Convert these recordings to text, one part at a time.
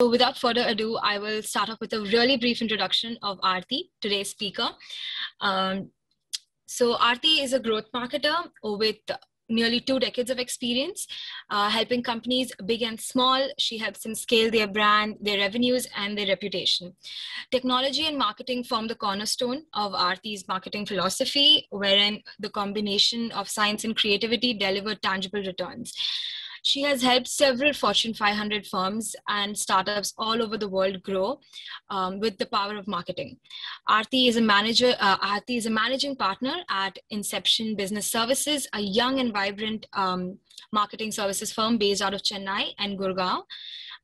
So without further ado, I will start off with a really brief introduction of Aarti, today's speaker. So Aarti is a growth marketer with nearly 2 decades of experience, helping companies big and small. She helps them scale their brand, their revenues, and their reputation. Technology and marketing form the cornerstone of Aarti's marketing philosophy, wherein the combination of science and creativity deliver tangible returns. She has helped several Fortune 500 firms and startups all over the world grow with the power of marketing. Aarti is a managing partner at Inception Business Services, a young and vibrant marketing services firm based out of Chennai and Gurgaon.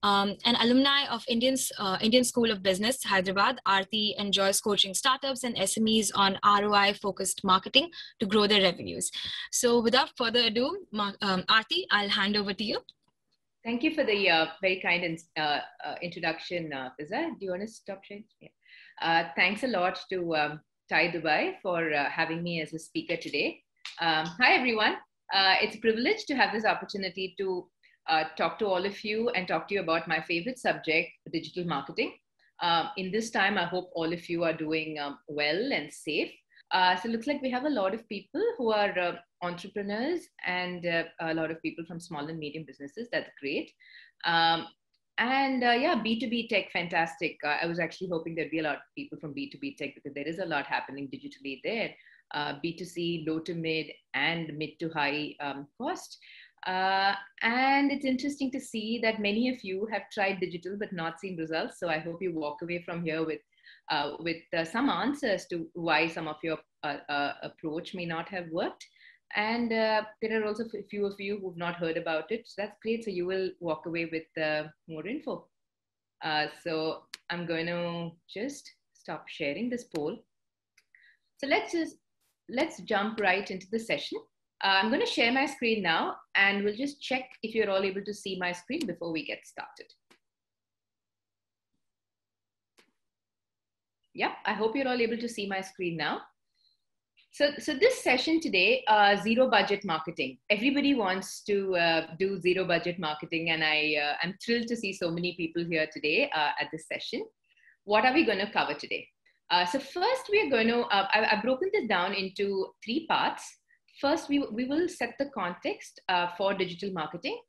An alumni of Indian School of Business, Hyderabad, Aarti enjoys coaching startups and SMEs on ROI-focused marketing to grow their revenues. So without further ado, Aarti, I'll hand over to you. Thank you for the very kind introduction, Fiza. Do you want to stop sharing? Yeah. Thanks a lot to TiE Dubai for having me as a speaker today. Hi, everyone. It's a privilege to have this opportunity to talk to all of you and talk to you about my favorite subject, digital marketing. In this time, I hope all of you are doing well and safe. So it looks like we have a lot of people who are entrepreneurs and a lot of people from small and medium businesses. That's great. Yeah, B2B tech, fantastic. I was actually hoping there'd be a lot of people from B2B tech because there is a lot happening digitally there. B2C, low to mid and mid to high cost. And it's interesting to see that many of you have tried digital but not seen results. So I hope you walk away from here with some answers to why some of your approach may not have worked. And there are also a few of you who've not heard about it. So that's great. So you will walk away with more info. So I'm going to just stop sharing this poll. So let's jump right into the session. I'm going to share my screen now, and we'll just check if you're all able to see my screen before we get started. Yeah, I hope you're all able to see my screen now. So this session today, zero budget marketing. Everybody wants to do zero budget marketing, and I'm thrilled to see so many people here today at this session. What are we going to cover today? So first, we're going to, I've broken this down into 3 parts. First, we will set the context for digital marketing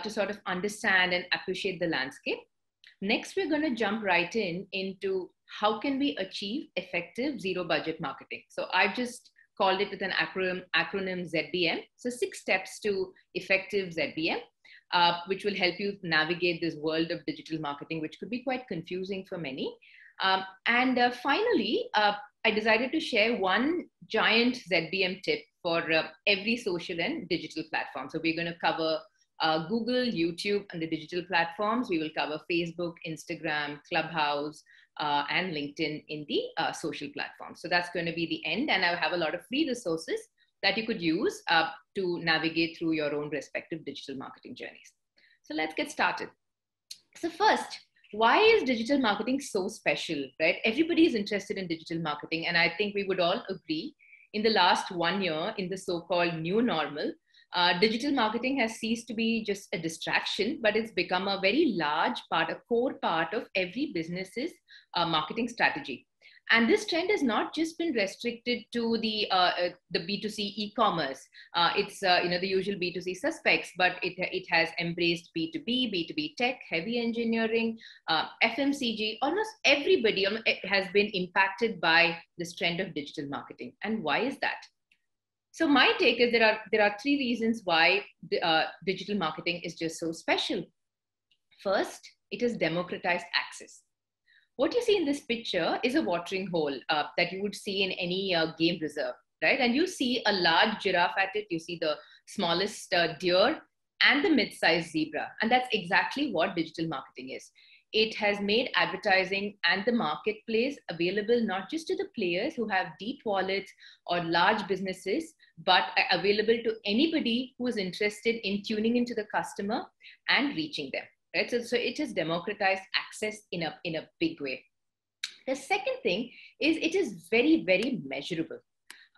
to sort of understand and appreciate the landscape. Next, we're going to jump right into how can we achieve effective zero budget marketing. So I've just called it with an acronym ZBM. So 6 steps to effective ZBM, which will help you navigate this world of digital marketing, which could be quite confusing for many. Finally, I decided to share one giant ZBM tip for every social and digital platform. So we're going to cover Google, YouTube, and the digital platforms. We will cover Facebook, Instagram, Clubhouse, and LinkedIn in the social platforms. So that's going to be the end. And I have a lot of free resources that you could use to navigate through your own respective digital marketing journeys. So let's get started. So first, why is digital marketing so special, right? Everybody is interested in digital marketing. And I think we would all agree in the last 1 year in the so-called new normal, digital marketing has ceased to be just a distraction, but it's become a very large part, a core part of every business's marketing strategy. And this trend has not just been restricted to the B2C e-commerce. It's the usual B2C suspects, but it has embraced B2B, B2B tech, heavy engineering, FMCG. Almost everybody has been impacted by this trend of digital marketing. And why is that? So my take is there are 3 reasons why digital marketing is just so special. First, it has democratized access. What you see in this picture is a watering hole that you would see in any game reserve, right? And you see a large giraffe at it. You see the smallest deer and the mid-sized zebra. And that's exactly what digital marketing is. It has made advertising and the marketplace available not just to the players who have deep wallets or large businesses, but available to anybody who is interested in tuning into the customer and reaching them. Right? So it has democratized access in a big way. The second thing is it is very, very measurable.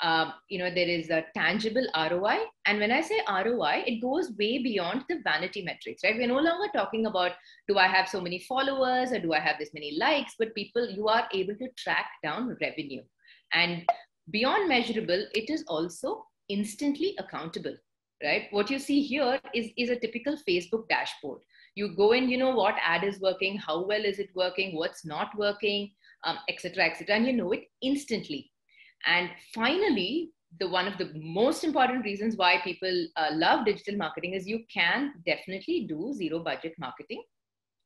There is a tangible ROI. And when I say ROI, it goes way beyond the vanity metrics, right? We're no longer talking about, do I have so many followers or do I have this many likes? But you are able to track down revenue. And beyond measurable, it is also instantly accountable, right? What you see here is a typical Facebook dashboard. You go in, you know what ad is working, how well is it working, what's not working, et cetera, and you know it instantly. And finally, one of the most important reasons why people love digital marketing is you can definitely do zero budget marketing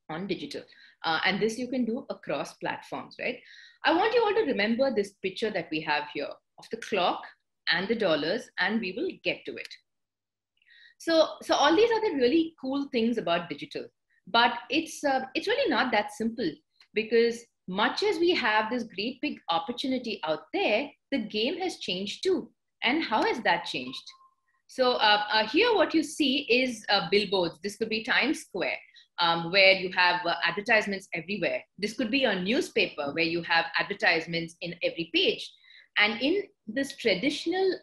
on digital. And this you can do across platforms, right? I want you all to remember this picture that we have here of the clock and the dollars, and we will get to it. So all these are the really cool things about digital, but it's really not that simple, because much as we have this great big opportunity out there, the game has changed too. And how has that changed? So here what you see is billboards. This could be Times Square, where you have advertisements everywhere. This could be a newspaper where you have advertisements in every page. And in this traditional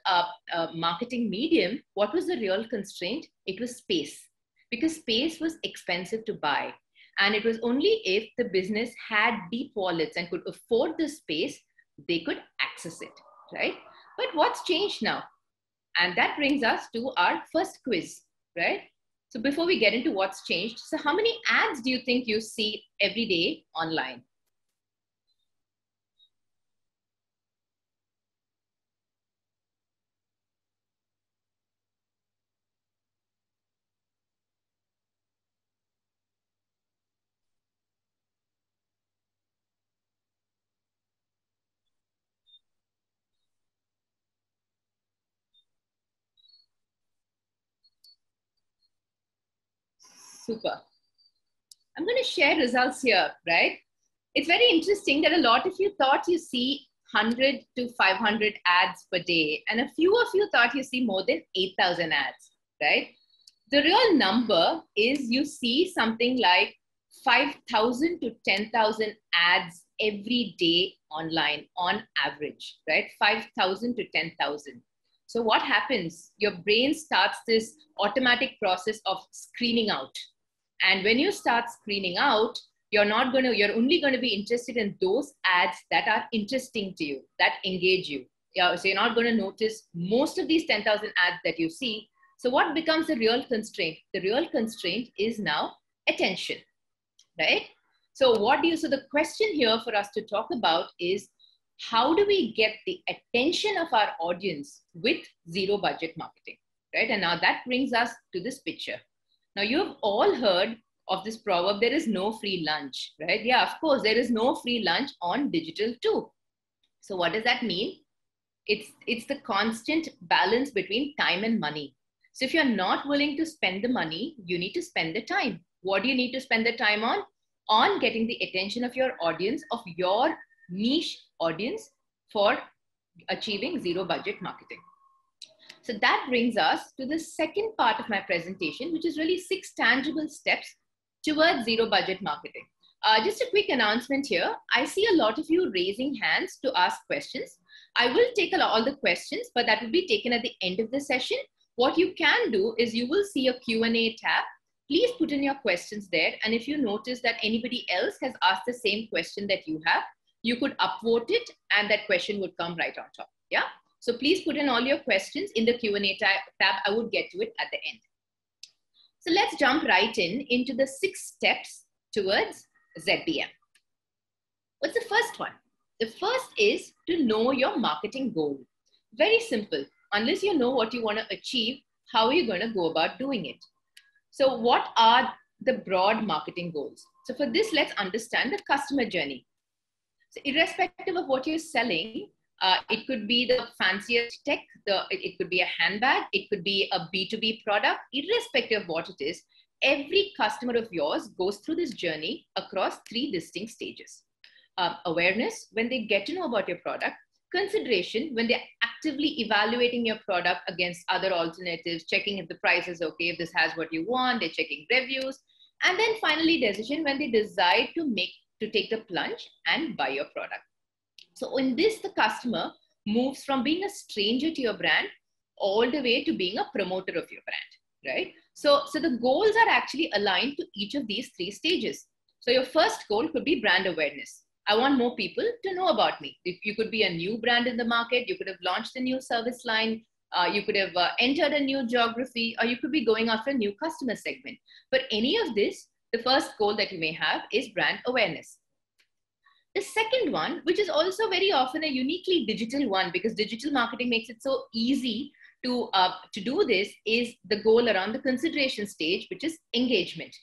marketing medium, what was the real constraint? It was space, because space was expensive to buy. And it was only if the business had deep wallets and could afford the space, they could access it, right? But what's changed now? And that brings us to our first quiz, right? So before we get into what's changed, so how many ads do you think you see every day online? Super. I'm going to share results here, right? It's very interesting that a lot of you thought you see 100 to 500 ads per day, and a few of you thought you see more than 8,000 ads, right? The real number is you see something like 5,000 to 10,000 ads every day online on average, right? 5,000 to 10,000. So what happens? Your brain starts this automatic process of screening out. And when you start screening out, you're only going to be interested in those ads that are interesting to you, that engage you. So you're not going to notice most of these 10,000 ads that you see. So what becomes the real constraint? The real constraint is now attention, right? So the question here for us to talk about is, how do we get the attention of our audience with zero budget marketing, right? And now that brings us to this picture. Now you've all heard of this proverb, there is no free lunch, right? Yeah, of course, there is no free lunch on digital too. So what does that mean? It's the constant balance between time and money. So if you're not willing to spend the money, you need to spend the time. What do you need to spend the time on? On getting the attention of your audience, of your niche audience, for achieving zero budget marketing. So that brings us to the second part of my presentation, which is really 6 tangible steps towards zero budget marketing. Just a quick announcement here. I see a lot of you raising hands to ask questions. I will take all the questions, but that will be taken at the end of the session. What you can do is you will see a Q&A tab. Please put in your questions there. And if you notice that anybody else has asked the same question that you have, you could upvote it and that question would come right on top. Yeah. So please put in all your questions in the Q&A tab. I would get to it at the end. So let's jump right into the 6 steps towards ZBM. What's the first one? The first is to know your marketing goal. Very simple. Unless you know what you want to achieve, how are you going to go about doing it? So what are the broad marketing goals? So for this, let's understand the customer journey. So irrespective of what you're selling, it could be the fanciest tech, it could be a handbag, it could be a B2B product. Irrespective of what it is, every customer of yours goes through this journey across 3 distinct stages. Awareness, when they get to know about your product. Consideration, when they're actively evaluating your product against other alternatives, checking if the price is okay, if this has what you want, they're checking reviews. And then finally, decision, when they decide to take the plunge and buy your product. So in this, the customer moves from being a stranger to your brand all the way to being a promoter of your brand, right? So the goals are actually aligned to each of these three stages. So your first goal could be brand awareness. I want more people to know about me. If you could be a new brand in the market, you could have launched a new service line, you could have entered a new geography, or you could be going after a new customer segment. But any of this, the first goal that you may have is brand awareness. The second one, which is also very often a uniquely digital one, because digital marketing makes it so easy to do this, is the goal around the consideration stage, which is engagement.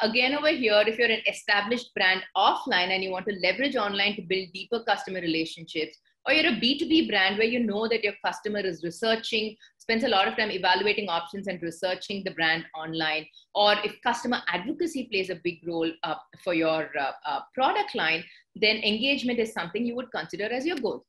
Again, over here, if you're an established brand offline and you want to leverage online to build deeper customer relationships, or you're a B2B brand where you know that your customer is researching, spends a lot of time evaluating options and researching the brand online, or if customer advocacy plays a big role for your product line, then engagement is something you would consider as your goal.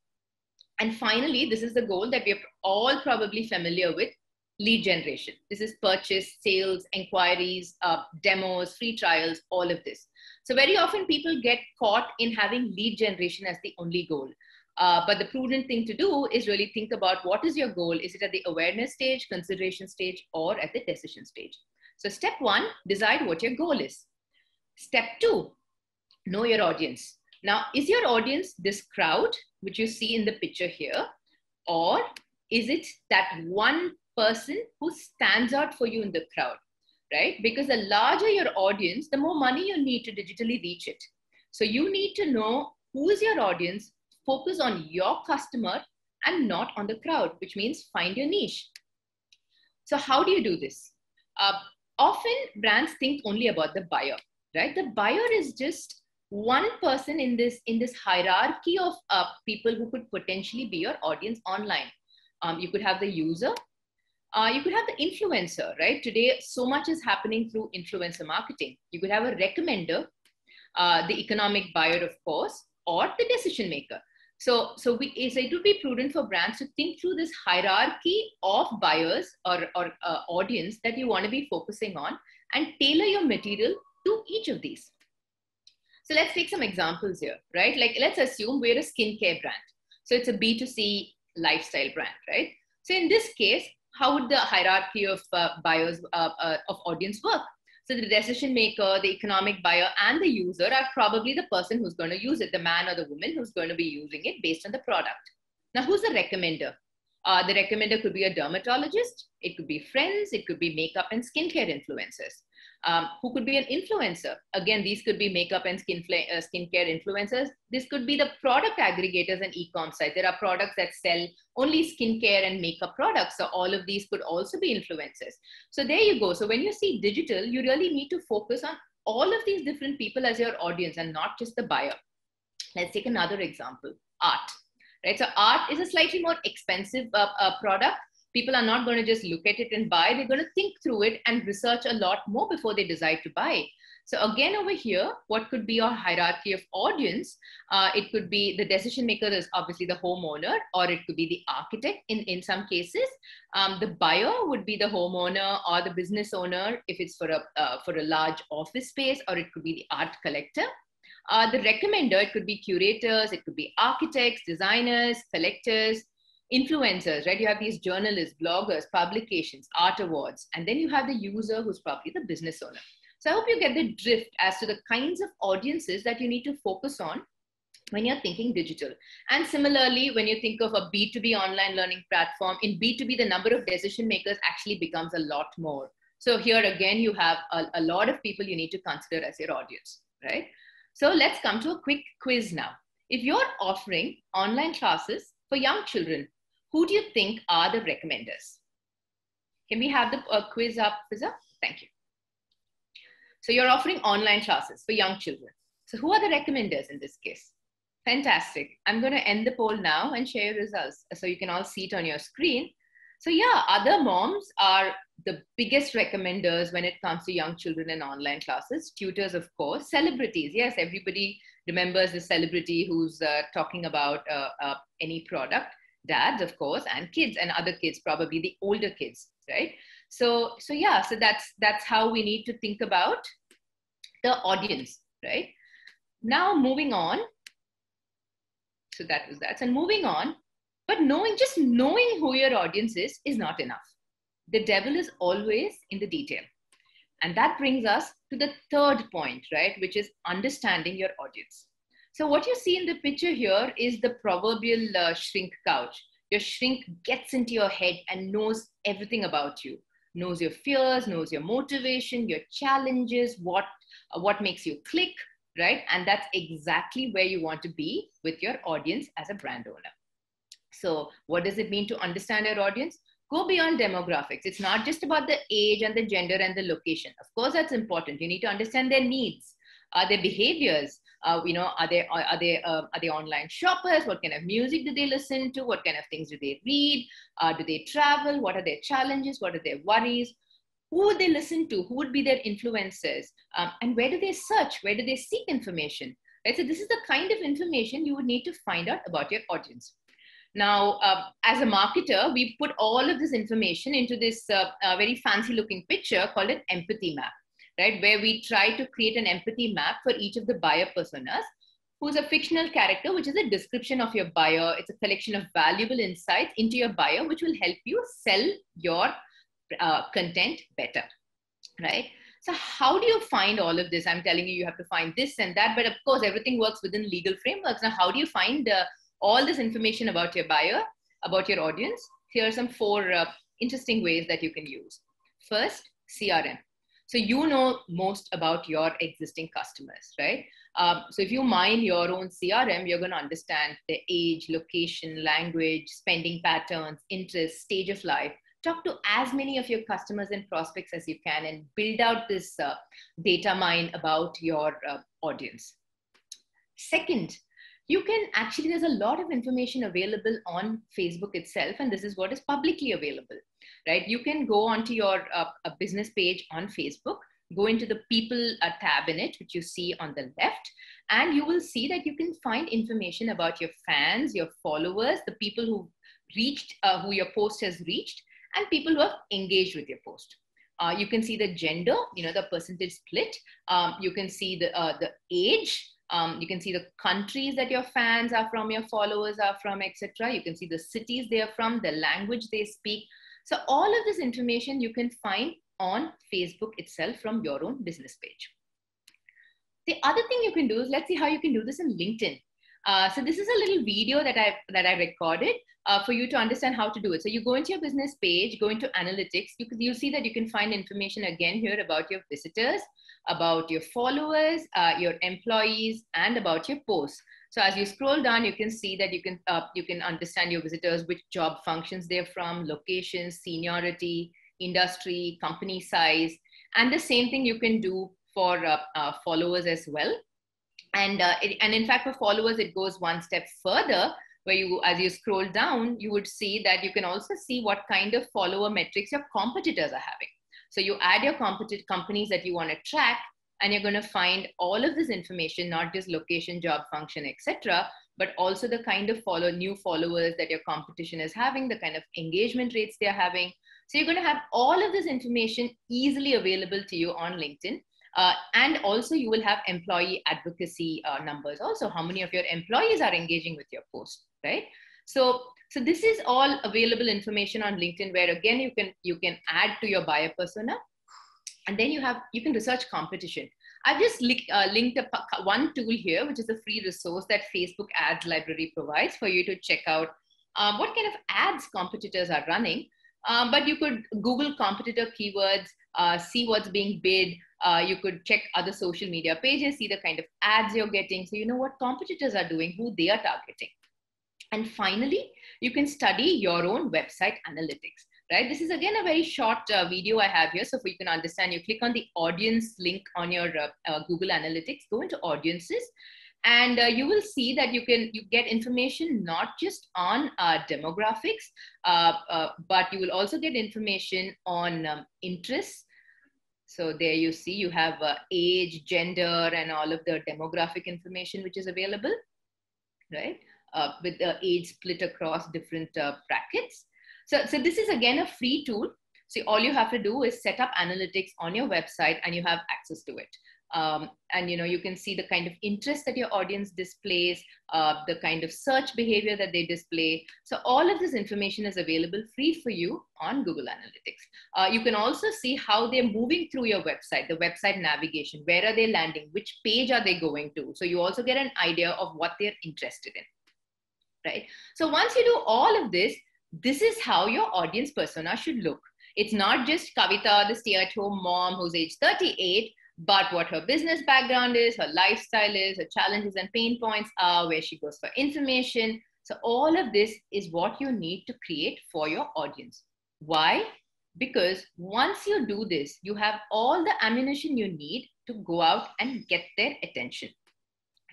And finally, this is the goal that we're all probably familiar with, lead generation. This is purchase, sales, inquiries, demos, free trials, all of this. So very often people get caught in having lead generation as the only goal. But the prudent thing to do is really think about what is your goal. Is it at the awareness stage, consideration stage, or at the decision stage? So step one, decide what your goal is. Step two, know your audience. Now, is your audience this crowd, which you see in the picture here, or is it that one person who stands out for you in the crowd, right? Because the larger your audience, the more money you need to digitally reach it. So you need to know who is your audience, focus on your customer and not on the crowd, which means find your niche. So how do you do this? Often brands think only about the buyer, right? The buyer is just one person in this hierarchy of people who could potentially be your audience online. You could have the user, you could have the influencer, right? Today, so much is happening through influencer marketing. You could have a recommender, the economic buyer, of course, or the decision maker. So it would be prudent for brands to think through this hierarchy of buyers or audience that you want to be focusing on and tailor your material to each of these. So let's take some examples here, right? Like let's assume we're a skincare brand. So it's a B2C lifestyle brand, right? So in this case, how would the hierarchy of buyers of audience work? So the decision maker, the economic buyer, and the user are probably the person who's going to use it, the man or the woman who's going to be using it based on the product. Now, who's the recommender? The recommender could be a dermatologist. It could be friends. It could be makeup and skincare influencers. Who could be an influencer? Again, these could be makeup and skincare influencers. This could be the product aggregators and e-com sites. There are products that sell only skincare and makeup products. So all of these could also be influencers. So there you go. So when you see digital, you really need to focus on all of these different people as your audience and not just the buyer. Let's take another example, art, right? So art is a slightly more expensive product. People are not going to just look at it and buy. They're going to think through it and research a lot more before they decide to buy. So again, over here, what could be your hierarchy of audience? It could be the decision maker is obviously the homeowner, or it could be the architect in some cases. The buyer would be the homeowner or the business owner if it's for a large office space, or it could be the art collector. The recommender, it could be curators, it could be architects, designers, collectors, influencers, right? You have these journalists, bloggers, publications, art awards, and then you have the user who's probably the business owner. So I hope you get the drift as to the kinds of audiences that you need to focus on when you're thinking digital. And similarly, when you think of a B2B online learning platform, in B2B, the number of decision makers actually becomes a lot more. So here again, you have a lot of people you need to consider as your audience, right? So let's come to a quick quiz now. If you're offering online classes for young children, who do you think are the recommenders? Can we have the quiz up, Fiza? Thank you. So you're offering online classes for young children. So who are the recommenders in this case? Fantastic. I'm going to end the poll now and share your results so you can all see it on your screen. So yeah, other moms are the biggest recommenders when it comes to young children and online classes. Tutors, of course. Celebrities. Yes, everybody remembers the celebrity who's talking about any product. Dads, of course, and kids and other kids, probably the older kids, right? So yeah, so that's how we need to think about the audience, right? Now moving on. So that was that. So moving on, But just knowing who your audience is not enough. The devil is always in the detail. And that brings us to the third point, right? Which is understanding your audience. So what you see in the picture here is the proverbial shrink couch. Your shrink gets into your head and knows everything about you, knows your fears, knows your motivation, your challenges, what makes you click, right? And that's exactly where you want to be with your audience as a brand owner. So what does it mean to understand your audience? Go beyond demographics. It's not just about the age and the gender and the location. Of course, that's important. You need to understand their needs, their behaviors. Are they online shoppers? What kind of music do they listen to? What kind of things do they read? Do they travel? What are their challenges? What are their worries? Who would they listen to? Who would be their influencers? And where do they search? Where do they seek information? Right? So this is the kind of information you would need to find out about your audience. Now, as a marketer, we put all of this information into this very fancy looking picture called an empathy map, right? Where we try to create an empathy map for each of the buyer personas, who's a fictional character, which is a description of your buyer. It's a collection of valuable insights into your buyer, which will help you sell your content better, right? So how do you find all of this? I'm telling you, you have to find this and that, but of course, everything works within legal frameworks. Now, how do you find all this information about your buyer, about your audience? Here are some 4 interesting ways that you can use. First, CRM. So you know most about your existing customers, right? So if you mine your own CRM, you're going to understand their age, location, language, spending patterns, interests, stage of life. Talk to as many of your customers and prospects as you can and build out this data mine about your audience. Second, you can actually, there's a lot of information available on Facebook itself, and this is what is publicly available, right? You can go onto your business page on Facebook, go into the people tab in it, which you see on the left, and you will see that you can find information about your fans, your followers, the people who reached, who your post has reached, and people who have engaged with your post. You can see the gender, the percentage split. You can see the age. You can see the countries that your fans are from, your followers are from, etc. You can see the cities they are from, the language they speak. So all of this information you can find on Facebook itself from your own business page. The other thing you can do is, let's see how you can do this in LinkedIn. So this is a little video that I recorded for you to understand how to do it. So you go into your business page, go into analytics. You'll see that you can find information again here about your visitors, about your followers, your employees, and about your posts. So as you scroll down, you can see that you can understand your visitors, which job functions they're from, locations, seniority, industry, company size, and the same thing you can do for followers as well. And in fact, for followers, it goes one step further, where as you scroll down, you would see that you can also see what kind of follower metrics your competitors are having. So you add your companies that you want to track, and you're going to find all of this information, not just location, job function, etc., but also the kind of new followers that your competition is having, the kind of engagement rates they're having. So you're going to have all of this information easily available to you on LinkedIn. And also you will have employee advocacy numbers. Also, how many of your employees are engaging with your post, right? So this is all available information on LinkedIn, where again, you can add to your buyer persona, and then you can research competition. I've just linked one tool here, which is a free resource that Facebook Ads Library provides for you to check out what kind of ads competitors are running. But you could Google competitor keywords, see what's being bid. You could check other social media pages, see the kind of ads you're getting, so you know what competitors are doing, who they are targeting. And finally, you can study your own website analytics, right? This is again a very short video I have here. So for you can understand, you click on the audience link on your Google Analytics, go into audiences, and you will see that you get information not just on demographics, but you will also get information on interests. So there you see, you have age, gender, and all of the demographic information which is available, right? With the age split across different brackets. So this is again a free tool. So all you have to do is set up analytics on your website and you have access to it. And you can see the kind of interest that your audience displays, the kind of search behavior that they display. So all of this information is available free for you on Google Analytics. You can also see how they're moving through your website, the website navigation, where are they landing, which page are they going to. So you also get an idea of what they're interested in, right? So once you do all of this, this is how your audience persona should look. It's not just Kavita, the stay-at-home mom who's age 38, but what her business background is, her lifestyle is, her challenges and pain points are, where she goes for information. So all of this is what you need to create for your audience. Why? Because once you do this, you have all the ammunition you need to go out and get their attention,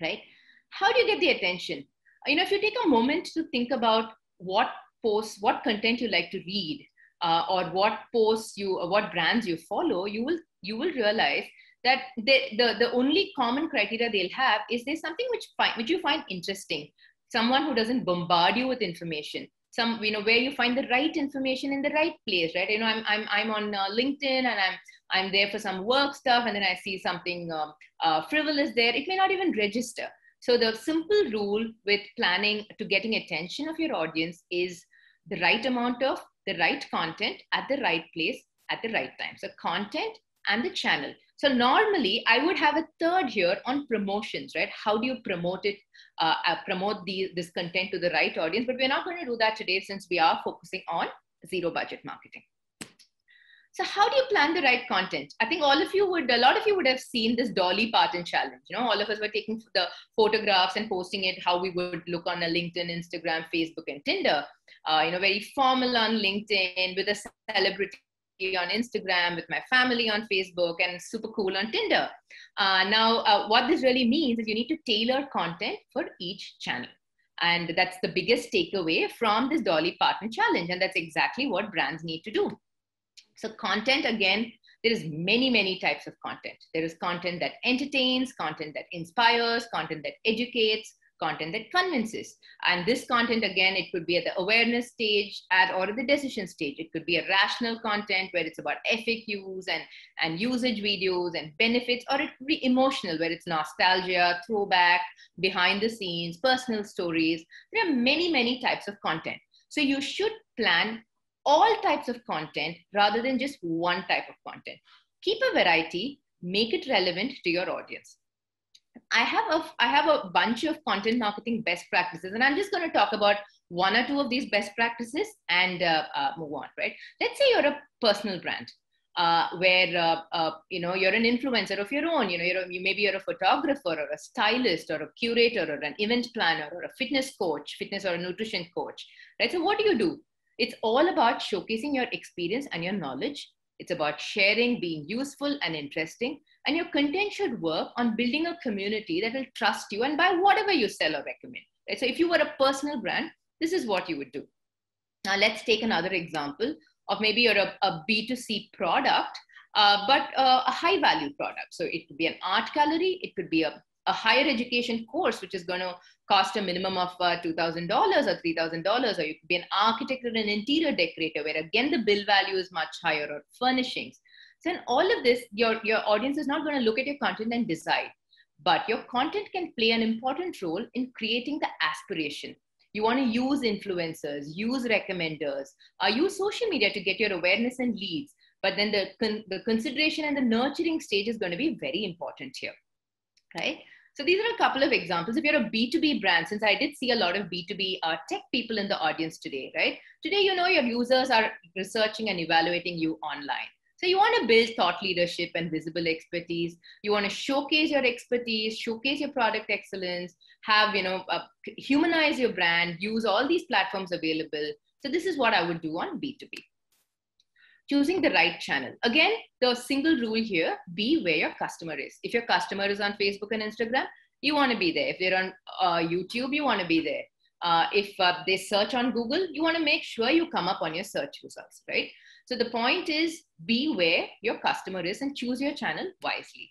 right? How do you get the attention? If you take a moment to think about what posts, what content you like to read, or what posts what brands you follow, you will realize that the only common criteria they'll have is there's something which you find interesting, someone who doesn't bombard you with information, where you find the right information in the right place, right? I'm on LinkedIn, and I'm there for some work stuff, and then I see something frivolous there. It may not even register. So the simple rule with planning to getting attention of your audience is the right amount of the right content at the right place at the right time. So content and the channel. So normally I would have a third here on promotions, right? How do you promote it, promote this content to the right audience? But we're not going to do that today, since we are focusing on zero budget marketing. So how do you plan the right content? I think a lot of you would have seen this Dolly Parton challenge. All of us were taking the photographs and posting it, how we would look on a LinkedIn, Instagram, Facebook, and Tinder. Very formal on LinkedIn, with a celebrity on Instagram, with my family on Facebook, and super cool on Tinder. Now, what this really means is you need to tailor content for each channel. And that's the biggest takeaway from this Dolly Parton challenge. And that's exactly what brands need to do. So content, again, there is many types of content. There is content that entertains, content that inspires, content that educates, content that convinces. And this content, again, it could be at the awareness stage or at the decision stage. It could be a rational content where it's about FAQs and usage videos and benefits, or it could be emotional, where it's nostalgia, throwback, behind the scenes, personal stories. There are many types of content. So you should plan all types of content rather than just one type of content. Keep a variety, make it relevant to your audience. I have a bunch of content marketing best practices, and I'm just going to talk about one or two of these best practices and move on, right? Let's say you're a personal brand where you're an influencer of your own. Maybe you're a photographer or a stylist or a curator or an event planner or a fitness or a nutrition coach, right? So what do? It's all about showcasing your experience and your knowledge. It's about sharing, being useful and interesting. And your content should work on building a community that will trust you and buy whatever you sell or recommend. Right? So if you were a personal brand, this is what you would do. Now let's take another example of maybe you're a B2C product, but a high value product. So it could be an art gallery. It could be a higher education course, which is going to cost a minimum of $2,000 or $3,000, or you could be an architect or an interior decorator, where again the bill value is much higher, or furnishings. So in all of this, your audience is not going to look at your content and decide, but your content can play an important role in creating the aspiration. You want to use influencers, use recommenders, use social media to get your awareness and leads. But then the consideration and the nurturing stage is going to be very important here, right? So these are a couple of examples. If you're a B2B brand, since I did see a lot of B2B tech people in the audience today, right? Today, your users are researching and evaluating you online. So you want to build thought leadership and visible expertise. You want to showcase your expertise, showcase your product excellence, have, humanize your brand, use all these platforms available. So this is what I would do on B2B. Choosing the right channel. Again, the single rule here, be where your customer is. If your customer is on Facebook and Instagram, you want to be there. If they're on YouTube, you want to be there. If they search on Google, you want to make sure you come up on your search results, right? So the point is, be where your customer is and choose your channel wisely.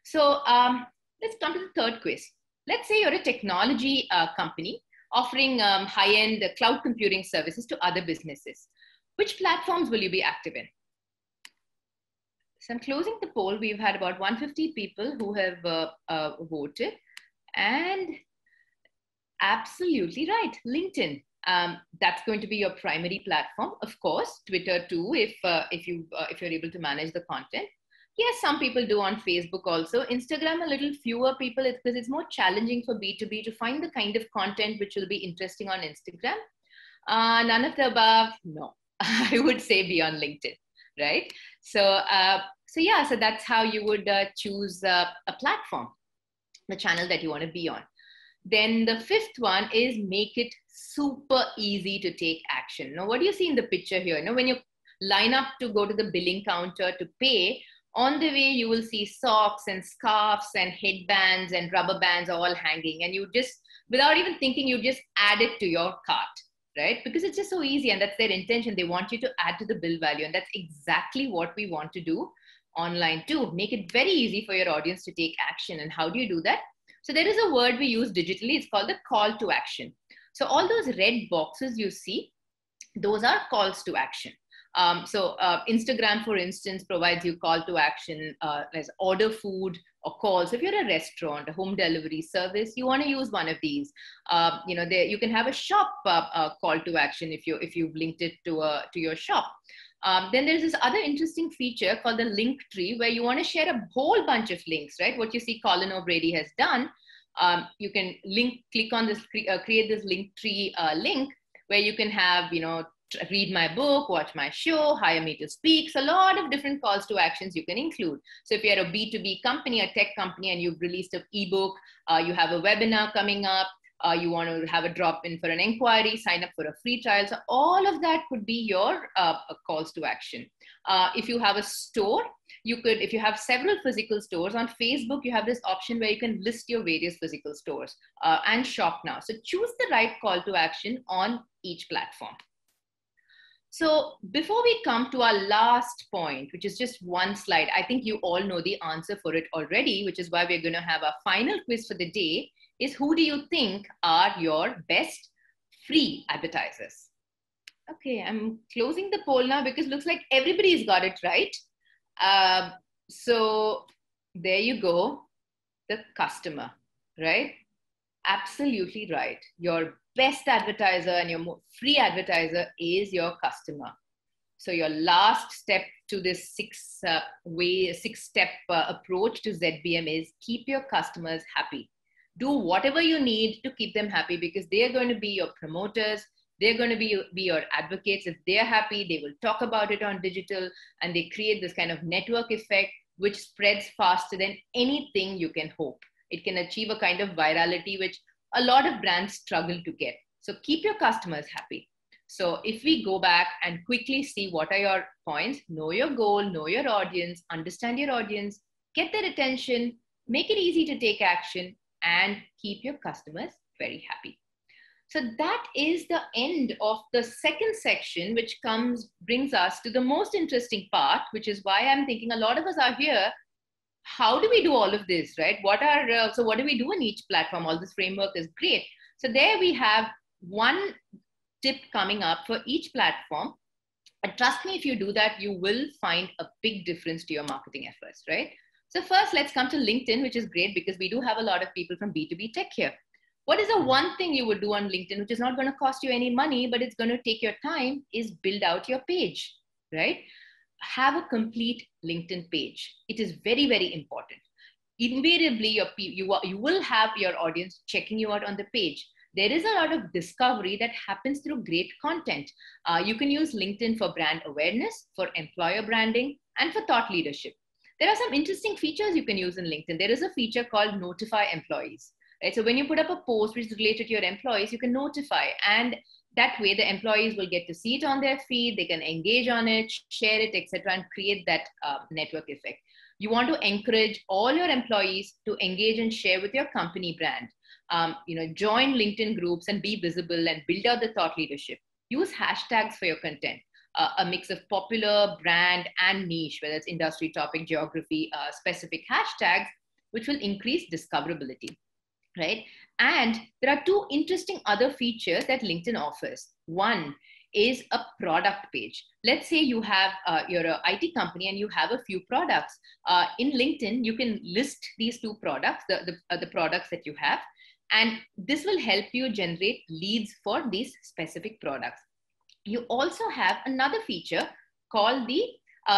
So let's come to the third quiz. Let's say you're a technology company offering high-end cloud computing services to other businesses. Which platforms will you be active in? So I'm closing the poll. We've had about 150 people who have voted, and absolutely right, LinkedIn. That's going to be your primary platform, of course. Twitter too, if you're able to manage the content. Yes, some people do on Facebook also. Instagram, a little fewer people, because it's more challenging for B2B to find the kind of content which will be interesting on Instagram. None of the above, no. I would say be on LinkedIn, right? So yeah, so that's how you would choose a platform, the channel that you want to be on. Then the fifth one is make it super easy to take action. Now, what do you see in the picture here? Now, when you line up to go to the billing counter to pay, on the way, you will see socks and scarves and headbands and rubber bands all hanging. And you just, without even thinking, you just add it to your cart, right? Because it's just so easy, and that's their intention. They want you to add to the bill value. And that's exactly what we want to do online too. Make it very easy for your audience to take action. And how do you do that? So there is a word we use digitally. It's called the call to action. So all those red boxes you see, those are calls to action. Instagram, for instance, provides you call to action as order food or calls. If you're a restaurant, a home delivery service, you want to use one of these. You can have a shop call to action if you've linked it to your shop. Then there's this other interesting feature called the link tree, where you want to share a whole bunch of links, right? What you see Colin O'Brady has done. You can click on this, create this link tree link, where you can have, read my book, watch my show, hire me to speak. So a lot of different calls to actions you can include. So if you're a B2B company, a tech company, and you've released an ebook, you have a webinar coming up, you want to have a drop in for an inquiry, sign up for a free trial. So all of that could be your calls to action. If you have a store, you could, if you have several physical stores on Facebook, you have this option where you can list your various physical stores and shop now. So choose the right call to action on each platform. So before we come to our last point, which is just one slide, I think you all know the answer for it already, which is why we're going to have our final quiz for the day, is who do you think are your best free advertisers? Okay, I'm closing the poll now because it looks like everybody's got it right. So there you go, the customer, right? Absolutely right. Your best advertiser and your free advertiser is your customer. So your last step to this six-step approach to ZBM is keep your customers happy. Do whatever you need to keep them happy, because they are going to be your promoters. They're going to be your advocates. If they're happy, they will talk about it on digital, and they create this kind of network effect, which spreads faster than anything you can hope. It can achieve a kind of virality, which a lot of brands struggle to get. So keep your customers happy. So if we go back and quickly see what are your points, know your goal, know your audience, understand your audience, get their attention, make it easy to take action, and keep your customers very happy. So that is the end of the second section, which brings us to the most interesting part, which is why I'm thinking a lot of us are here. How do we do all of this, right? So what do we do in each platform? All this framework is great. So there we have one tip coming up for each platform. And trust me, if you do that, you will find a big difference to your marketing efforts, right? So first, let's come to LinkedIn, which is great because we do have a lot of people from B2B tech here. What is the one thing you would do on LinkedIn, which is not going to cost you any money, but it's going to take your time, is build out your page, right? Have a complete LinkedIn page. It is very, very important. Invariably, you will have your audience checking you out on the page. There is a lot of discovery that happens through great content. You can use LinkedIn for brand awareness, for employer branding, and for thought leadership. There are some interesting features you can use in LinkedIn. There is a feature called Notify Employees. Right? So when you put up a post which is related to your employees, you can notify, and that way the employees will get to see it on their feed, they can engage on it, share it, etc., and create that network effect. You want to encourage all your employees to engage and share with your company brand. Join LinkedIn groups and be visible and build out the thought leadership. Use hashtags for your content. A mix of popular, brand, and niche, whether it's industry, topic, geography, specific hashtags, which will increase discoverability, right? And there are two interesting other features that LinkedIn offers. One is a product page. Let's say you have, you're an IT company and you have a few products. In LinkedIn, you can list these two products, the products that you have, and this will help you generate leads for these specific products. You also have another feature called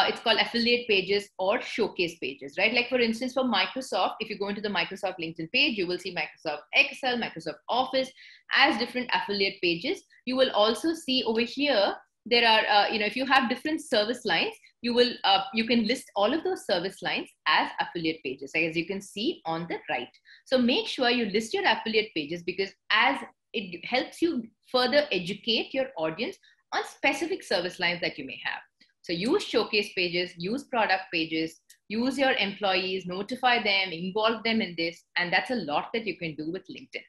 it's called affiliate pages or showcase pages, right? Like for instance, for Microsoft, if you go into the Microsoft LinkedIn page, you will see Microsoft Excel, Microsoft Office as different affiliate pages. You will also see over here, there are, if you have different service lines, you can list all of those service lines as affiliate pages, as you can see on the right. So make sure you list your affiliate pages, because as it helps you further educate your audience on specific service lines that you may have. So use showcase pages, use product pages, use your employees, notify them, involve them in this, and that's a lot that you can do with LinkedIn.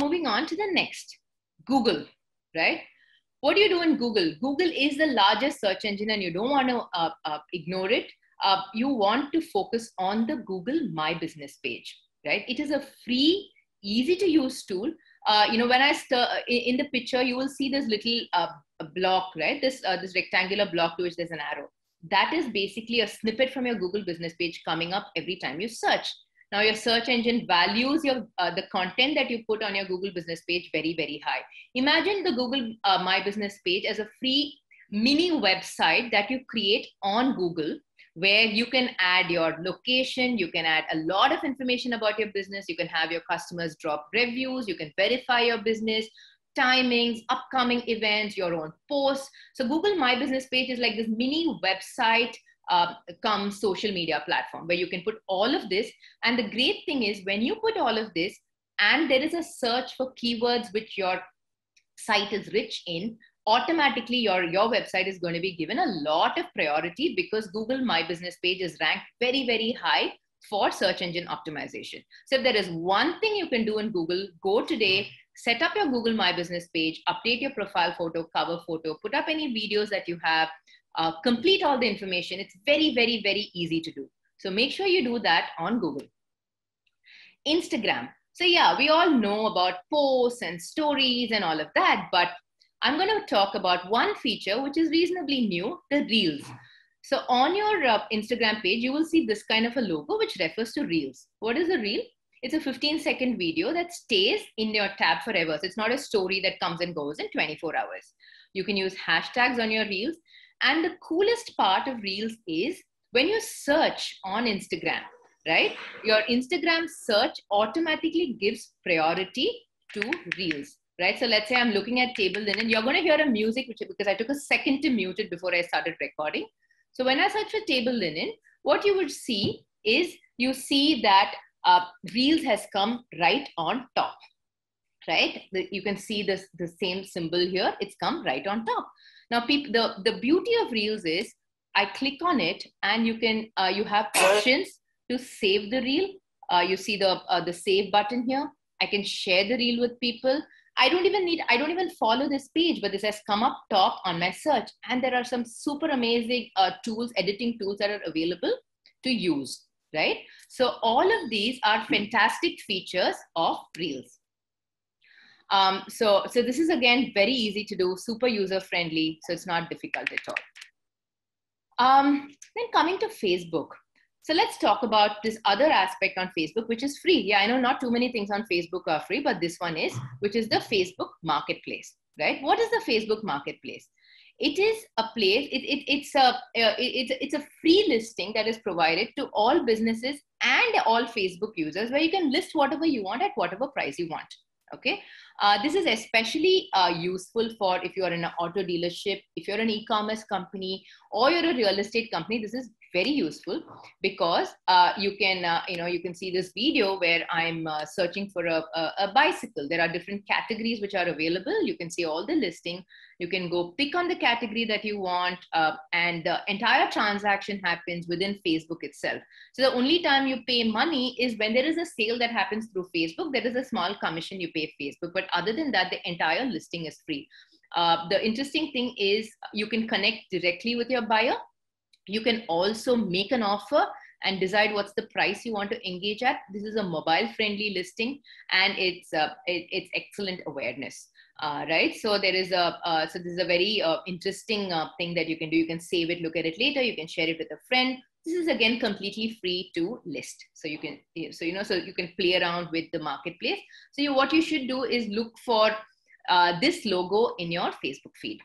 Moving on to the next, Google, right? What do you do in Google? Google is the largest search engine and you don't want to ignore it. You want to focus on the Google My Business page, right? It is a free, easy to use tool. When I in the picture, you will see this little block, right? This rectangular block to which there's an arrow. That is basically a snippet from your Google business page coming up every time you search. Now your search engine values your the content that you put on your Google business page very, very high. Imagine the Google My Business page as a free mini website that you create on Google, where you can add your location, you can add a lot of information about your business, you can have your customers drop reviews, you can verify your business, timings, upcoming events, your own posts. So Google My Business page is like this mini website come social media platform where you can put all of this. And the great thing is when you put all of this and there is a search for keywords which your site is rich in, automatically your website is going to be given a lot of priority, because Google My Business page is ranked very, very high for search engine optimization. So if there is one thing you can do in Google, go today, set up your Google My Business page, update your profile photo, cover photo, put up any videos that you have, complete all the information. It's very, very, very easy to do. So make sure you do that on Google. Instagram. So yeah, we all know about posts and stories and all of that, but I'm going to talk about one feature which is reasonably new, the Reels. So on your Instagram page, you will see this kind of a logo which refers to Reels. What is a Reel? It's a 15-second video that stays in your tab forever. So it's not a story that comes and goes in 24 hours. You can use hashtags on your Reels. And the coolest part of Reels is when you search on Instagram, right? Your Instagram search automatically gives priority to Reels, right? So let's say I'm looking at table linen. You're going to hear a music, because I took a second to mute it before I started recording. So when I search for table linen, what you would see is you see that Reels has come right on top, right? You can see the same symbol here. It's come right on top. Now, the beauty of Reels is I click on it and you can you have options to save the reel. You see the save button here. I can share the reel with people. I don't even follow this page, but this has come up top on my search. And there are some super amazing editing tools that are available to use, right? So all of these are fantastic features of Reels. So this is again very easy to do, super user friendly, so it's not difficult at all. Then coming to Facebook. So let's talk about this other aspect on Facebook, which is free. Yeah, I know not too many things on Facebook are free, but this one is, which is the Facebook Marketplace, right? What is the Facebook Marketplace? It is a place, it's a free listing that is provided to all businesses and all Facebook users, where you can list whatever you want at whatever price you want. Okay, this is especially useful for if you are in an auto dealership, if you're an e-commerce company, or you're a real estate company. This is very useful because you can see this video where I'm searching for a bicycle. There are different categories which are available. You can see all the listing. You can go pick on the category that you want, and the entire transaction happens within Facebook itself. So the only time you pay money is when there is a sale that happens through Facebook. There is a small commission you pay Facebook, but other than that, the entire listing is free. The interesting thing is you can connect directly with your buyer. You can also make an offer and decide what's the price you want to engage at. This is a mobile friendly listing, and it's excellent awareness. Right? So there is so this is a very interesting thing that you can do. You can save it, look at it later. You can share it with a friend. This is again completely free to list. So you can, so you can play around with the marketplace. So what you should do is look for this logo in your Facebook feed.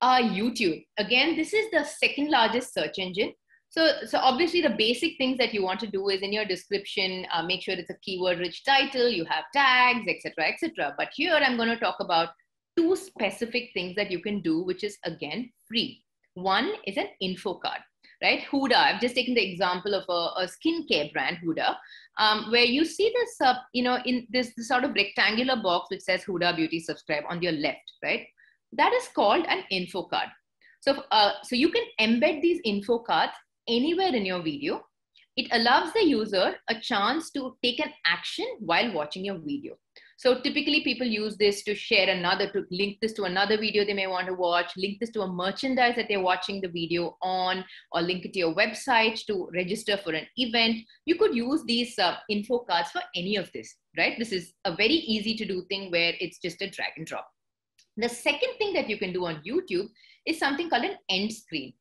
YouTube, again, this is the second largest search engine. So obviously the basic things that you want to do is in your description, make sure it's a keyword rich title, you have tags, etc., etc. But here I'm going to talk about two specific things that you can do, which is again free. One is an info card, right? Huda, I've just taken the example of a skincare brand, Huda, where you see this, in this sort of rectangular box which says Huda Beauty Subscribe on your left, right? That is called an info card. So you can embed these info cards anywhere in your video. It allows the user a chance to take an action while watching your video. So typically people use this to share to link this to another video they may want to watch, link this to a merchandise that they're watching the video on, or link it to your website to register for an event. You could use these info cards for any of this, right? This is a very easy to do thing where it's just a drag and drop. The second thing that you can do on YouTube is something called an end screen.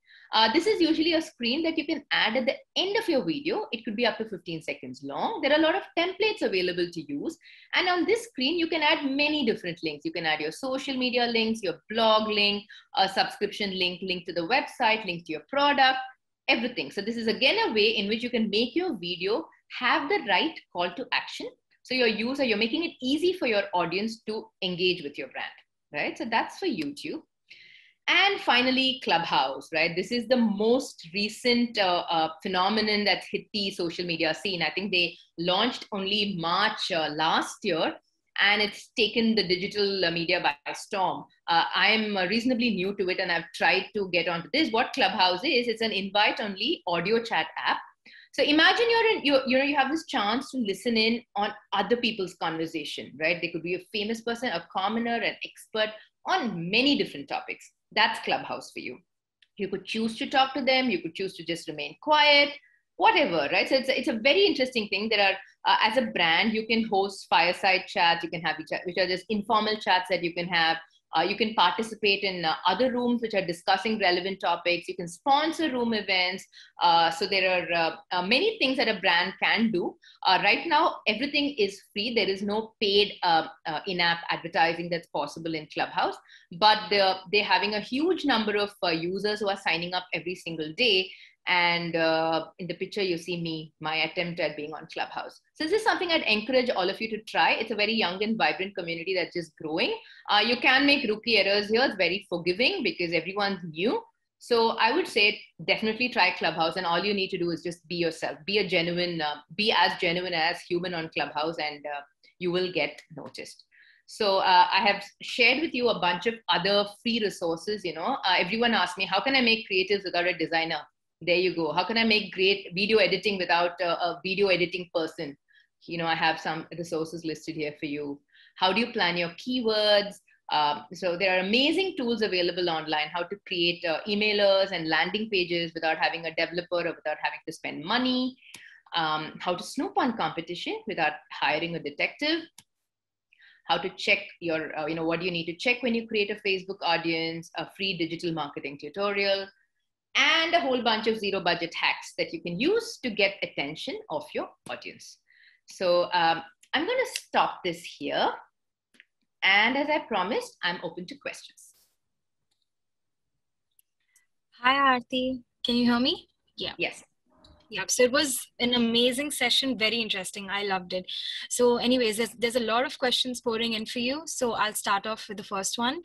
This is usually a screen that you can add at the end of your video. It could be up to 15 seconds long. There are a lot of templates available to use. And on this screen, you can add many different links. You can add your social media links, your blog link, a subscription link, link to the website, link to your product, everything. So this is again a way in which you can make your video have the right call to action. So you're making it easy for your audience to engage with your brand, right? So that's for YouTube. And finally, Clubhouse, right? This is the most recent phenomenon that's hit the social media scene. I think they launched only March last year, and it's taken the digital media by storm. I'm reasonably new to it, and I've tried to get onto this. What Clubhouse is, it's an invite-only audio chat app. So imagine you have this chance to listen in on other people's conversation, right? They could be a famous person, a commoner, an expert on many different topics. That's Clubhouse for you. You could choose to talk to them. You could choose to just remain quiet, whatever, right? So it's a very interesting thing. There are, as a brand, you can host fireside chats. You can have which are just informal chats that you can have. You can participate in other rooms which are discussing relevant topics. You can sponsor room events. So there are many things that a brand can do. Right now, everything is free. There is no paid in-app advertising that's possible in Clubhouse. But they're having a huge number of users who are signing up every single day. And in the picture, you see me, my attempt at being on Clubhouse. So this is something I'd encourage all of you to try. It's a very young and vibrant community that's just growing. You can make rookie errors here. It's very forgiving because everyone's new. So I would say definitely try Clubhouse, and all you need to do is just be yourself, be as genuine as human on Clubhouse, and you will get noticed. So I have shared with you a bunch of other free resources. Everyone asks me, how can I make creatives without a designer? There you go. How can I make great video editing without a video editing person? I have some resources listed here for you. How do you plan your keywords? So there are amazing tools available online, how to create emailers and landing pages without having a developer or without having to spend money. How to snoop on competition without hiring a detective. How to check your, what do you need to check when you create a Facebook audience, a free digital marketing tutorial, and a whole bunch of zero budget hacks that you can use to get attention of your audience. So I'm going to stop this here. And as I promised, I'm open to questions. Hi, Aarti. Can you hear me? Yeah. Yes. Yep. So it was an amazing session, very interesting. I loved it. So anyways, there's a lot of questions pouring in for you. So I'll start off with the first one.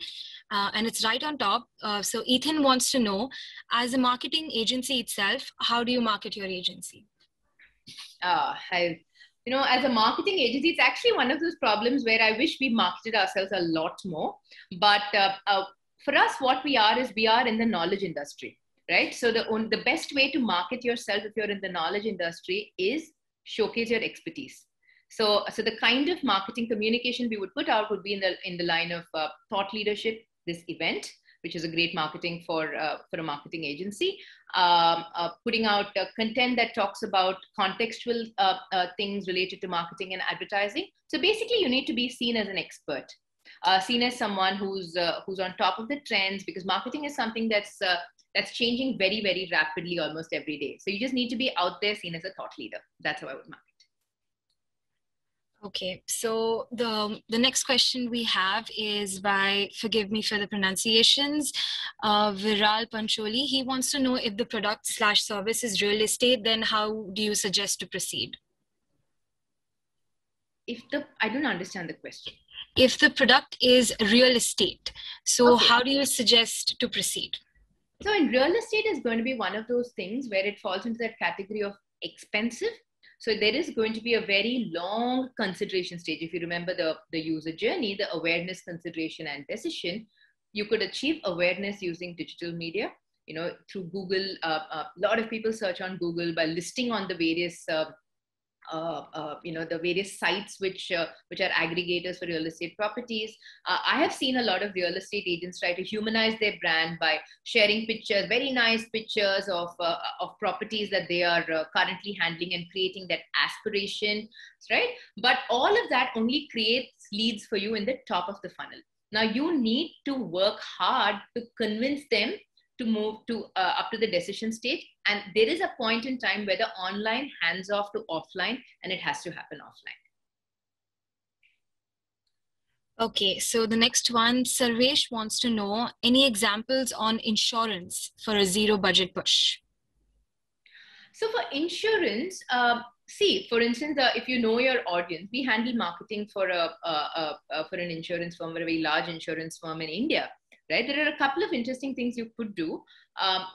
And it's right on top. So Ethan wants to know, as a marketing agency itself, how do you market your agency? As a marketing agency, it's actually one of those problems where I wish we marketed ourselves a lot more. But for us, what we are is we are in the knowledge industry. Right? So the best way to market yourself if you're in the knowledge industry is showcase your expertise. So the kind of marketing communication we would put out would be in the line of thought leadership, this event, which is a great marketing for a marketing agency, putting out content that talks about contextual things related to marketing and advertising. So basically, you need to be seen as an expert. seen as someone who's on top of the trends, because marketing is something that's changing very, very rapidly almost every day. So you just need to be out there, seen as a thought leader. That's how I would market. Okay, so the next question we have is by, forgive me for the pronunciations, Viral Pancholi. He wants to know, if the product/service is real estate, then how do you suggest to proceed? I don't understand the question. If the product is real estate, so how do you suggest to proceed? So in real estate is going to be one of those things where it falls into that category of expensive. So there is going to be a very long consideration stage. If you remember the user journey, the awareness, consideration, and decision, you could achieve awareness using digital media, through Google. A lot of people search on Google by listing on the various the various sites which are aggregators for real estate properties. I have seen a lot of real estate agents try to humanize their brand by sharing pictures, very nice pictures of properties that they are currently handling, and creating that aspiration, right? But all of that only creates leads for you in the top of the funnel. Now you need to work hard to convince them to move to up to the decision stage. And there is a point in time where the online hands off to offline, and it has to happen offline. Okay, so the next one, Sarvesh wants to know, any examples on insurance for a zero budget push? So for insurance, see, for instance, if you know your audience, we handle marketing for an insurance firm, a very large insurance firm in India. Right? There are a couple of interesting things you could do.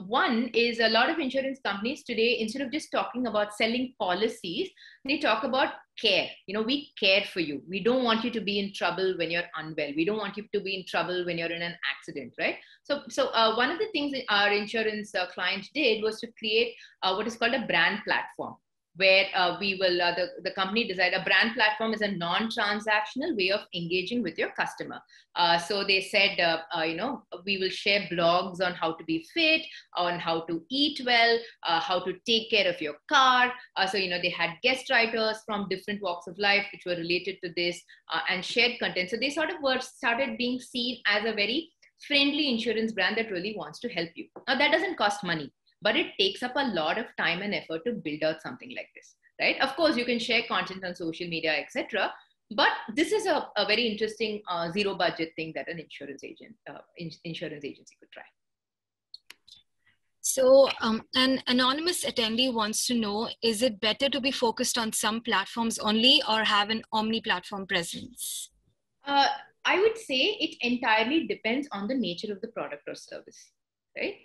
One is, a lot of insurance companies today, instead of just talking about selling policies, they talk about care. We care for you. We don't want you to be in trouble when you're unwell. We don't want you to be in trouble when you're in an accident, right? So one of the things that our insurance client did was to create what is called a brand platform, where we will, the company decided a brand platform is a non-transactional way of engaging with your customer. So they said, we will share blogs on how to be fit, on how to eat well, how to take care of your car. So, they had guest writers from different walks of life which were related to this, and shared content. So they sort of started being seen as a very friendly insurance brand that really wants to help you. Now that doesn't cost money, but it takes up a lot of time and effort to build out something like this, right? Of course, you can share content on social media, etc. But this is a very interesting zero budget thing that an insurance agency could try. So an anonymous attendee wants to know, is it better to be focused on some platforms only, or have an omni-platform presence? I would say it entirely depends on the nature of the product or service, right?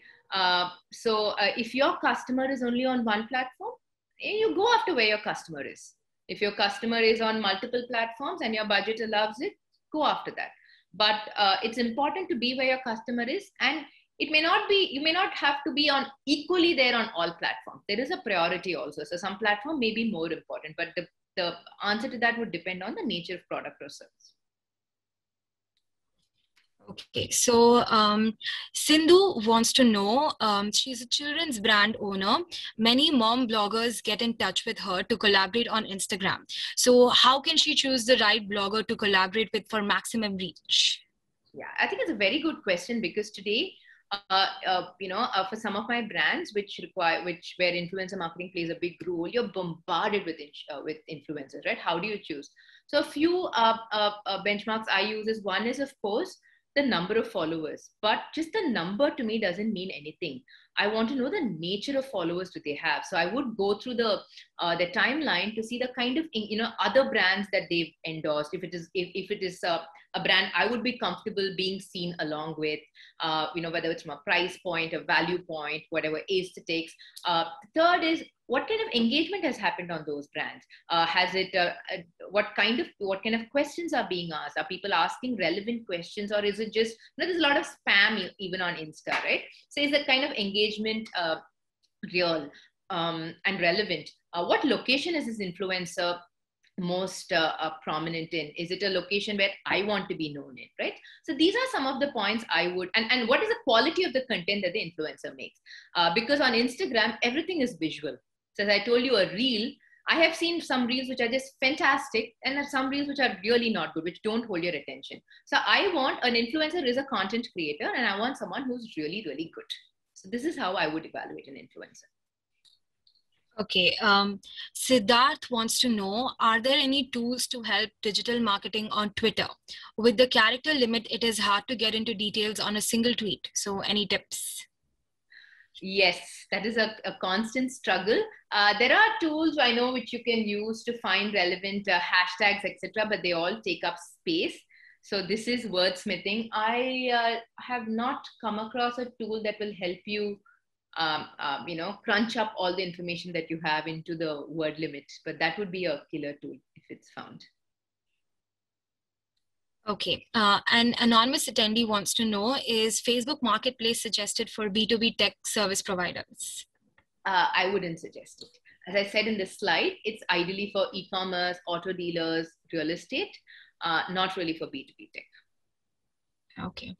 So if your customer is only on one platform, you go after where your customer is. If your customer is on multiple platforms and your budget allows it, go after that. But it's important to be where your customer is, and you may not have to be on equally there on all platforms. There is a priority also. So some platform may be more important, but the answer to that would depend on the nature of product or service. Okay, so Sindhu wants to know, she's a children's brand owner. Many mom bloggers get in touch with her to collaborate on Instagram. So how can she choose the right blogger to collaborate with for maximum reach? Yeah, I think it's a very good question, because today, for some of my brands where influencer marketing plays a big role, you're bombarded with influencers, right? How do you choose? So a few benchmarks I use is, one is, of course, the number of followers, but just the number to me doesn't mean anything. I want to know the nature of followers do they have. So I would go through the timeline to see the kind of other brands that they've endorsed. If it is a brand I would be comfortable being seen along with, whether it's from a price point, a value point, whatever aesthetics. Third is, what kind of engagement has happened on those brands? What kind of questions are being asked? Are people asking relevant questions, or is it just, there's a lot of spam even on Insta, right? So is that kind of engagement real and relevant? What location is this influencer most prominent in? Is it a location where I want to be known in, right? So these are some of the points I would, and what is the quality of the content that the influencer makes? Because on Instagram, everything is visual. So as I told you, a reel, I have seen some reels which are just fantastic, and some reels which are really not good, which don't hold your attention. So I want an influencer is a content creator, and I want someone who's really, really good. So this is how I would evaluate an influencer. Okay, Siddharth wants to know, are there any tools to help digital marketing on Twitter? With the character limit, it is hard to get into details on a single tweet. So any tips? Yes, that is a constant struggle. There are tools I know which you can use to find relevant hashtags, etc., but they all take up space. So this is wordsmithing. I have not come across a tool that will help you, crunch up all the information that you have into the word limit. But that would be a killer tool if it's found. Okay, an anonymous attendee wants to know, is Facebook Marketplace suggested for B2B tech service providers? I wouldn't suggest it. As I said in the slide, it's ideally for e-commerce, auto dealers, real estate, not really for B2B tech. Okay.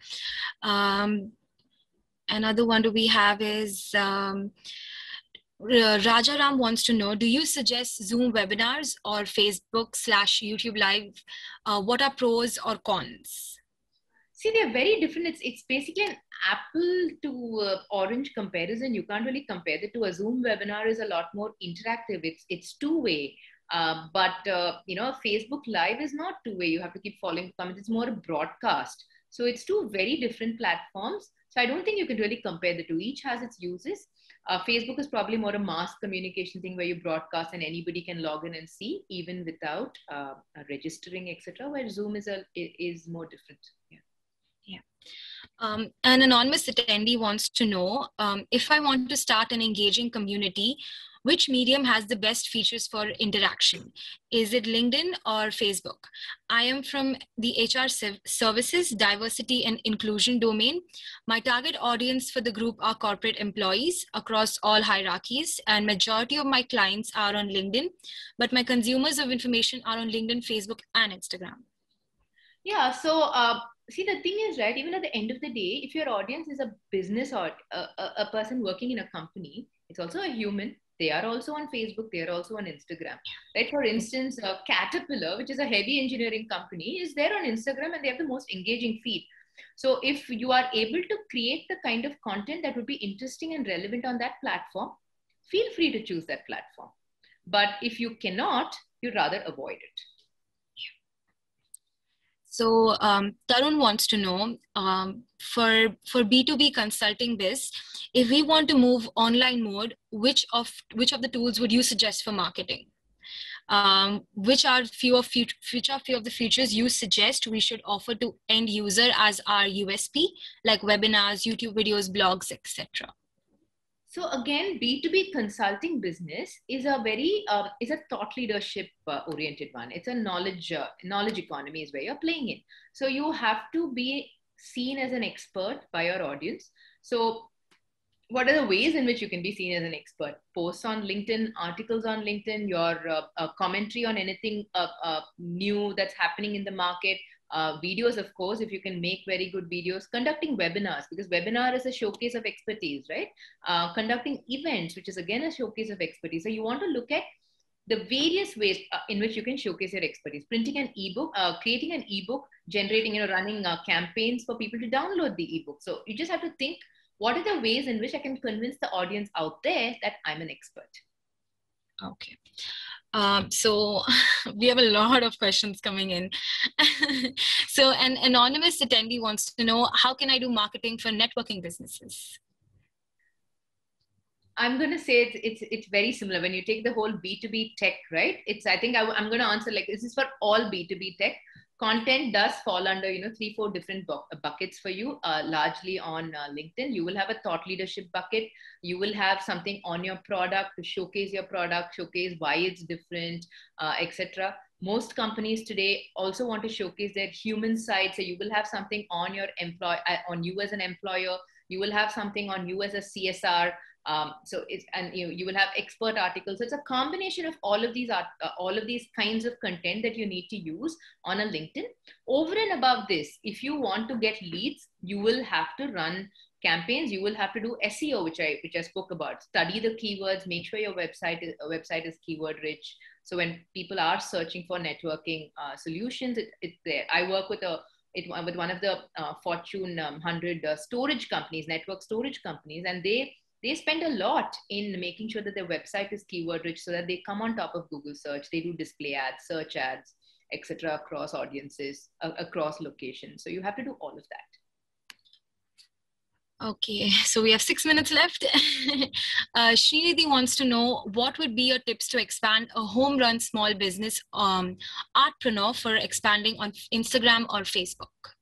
Another one do we have is, Rajaram wants to know, do you suggest Zoom webinars or Facebook/YouTube Live? What are pros or cons? See, they're very different. It's basically an apple to orange comparison. You can't really compare the two. A Zoom webinar is a lot more interactive. It's two-way. But Facebook Live is not two-way. You have to keep following comments. It's more a broadcast. So it's two very different platforms. So I don't think you can really compare the two. Each has its uses. Facebook is probably more a mass communication thing where you broadcast and anybody can log in and see even without registering, etc. Where Zoom is more different. Yeah. Yeah. An anonymous attendee wants to know, if I want to start an engaging community, which medium has the best features for interaction? Is it LinkedIn or Facebook? I am from the HR services, diversity and inclusion domain. My target audience for the group are corporate employees across all hierarchies, and majority of my clients are on LinkedIn, but my consumers of information are on LinkedIn, Facebook, and Instagram. Yeah, so see, the thing is, right, even at the end of the day, if your audience is a business or a person working in a company, it's also a human. They are also on Facebook. They are also on Instagram. Right? For instance, Caterpillar, which is a heavy engineering company, is there on Instagram and they have the most engaging feed. So if you are able to create the kind of content that would be interesting and relevant on that platform, feel free to choose that platform. But if you cannot, you'd rather avoid it. So Tarun wants to know, for B2B consulting biz, if we want to move online mode, which of the tools would you suggest for marketing? Which are few of the features you suggest we should offer to end user as our USP, like webinars, YouTube videos, blogs, etc.? So again, B2B consulting business is a very is a thought leadership oriented one. It's a knowledge economy is where you're playing in. So you have to be seen as an expert by your audience. So what are the ways in which you can be seen as an expert? Posts on LinkedIn, articles on LinkedIn, your commentary on anything new that's happening in the market, videos, of course, if you can make very good videos, conducting webinars, because webinar is a showcase of expertise, right? Conducting events, which is again a showcase of expertise. So you want to look at the various ways in which you can showcase your expertise. Printing an ebook, creating an ebook, generating, running campaigns for people to download the ebook. So you just have to think, what are the ways in which I can convince the audience out there that I'm an expert? Okay. So we have a lot of questions coming in. So an anonymous attendee wants to know, how can I do marketing for networking businesses? I'm going to say it's very similar. When you take the whole B2B tech, right? I think I'm going to answer like, this is for all B2B tech. Content does fall under, 3-4 different buckets for you, largely on LinkedIn. You will have a thought leadership bucket. You will have something on your product to showcase your product, showcase why it's different, etc. Most companies today also want to showcase their human side. So you will have something on your on you as an employer. You will have something on you as a CSR. So it's, and you will have expert articles. So it's a combination of all of these kinds of content that you need to use on a LinkedIn. Over and above this, if you want to get leads, you will have to run campaigns. You will have to do SEO, which I spoke about. Study the keywords, make sure your website is keyword rich. So when people are searching for networking solutions, it's there. I work with one of the Fortune 100 storage companies, network storage companies, and they spend a lot in making sure that their website is keyword rich so that they come on top of Google search. They do display ads, search ads, etc. across audiences, across locations. So you have to do all of that. Okay, so we have 6 minutes left. Srinidhi wants to know, what would be your tips to expand a home run small business artpreneur for expanding on Instagram or Facebook?